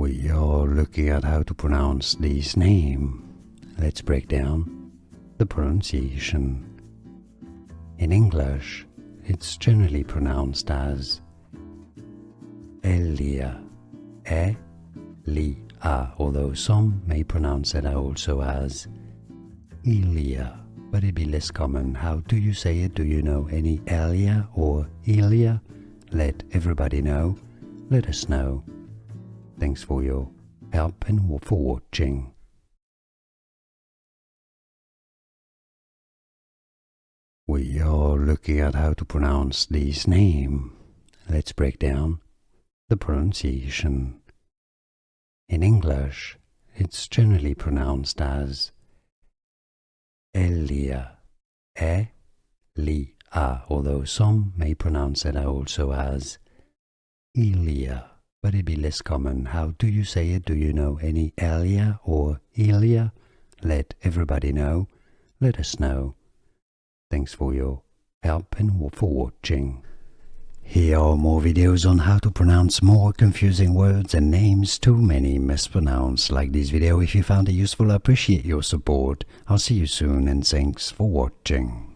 We are looking at how to pronounce this name. Let's break down the pronunciation. In English, it's generally pronounced as Elia, E-Li-A, although some may pronounce it also as Elia, but it'd be less common. How do you say it? Do you know any Elia or Elia? Let everybody know. Let us know. Thanks for your help and for watching. We are looking at how to pronounce this name. Let's break down the pronunciation. In English, it's generally pronounced as Elia, E-Li-A, although some may pronounce it also as Elia, but it'd be less common. How do you say it? Do you know any Elia or Elia? Let everybody know. Let us know. Thanks for your help and for watching. Here are more videos on how to pronounce more confusing words and names too many mispronounced. Like this video if you found it useful. I appreciate your support. I'll see you soon and thanks for watching.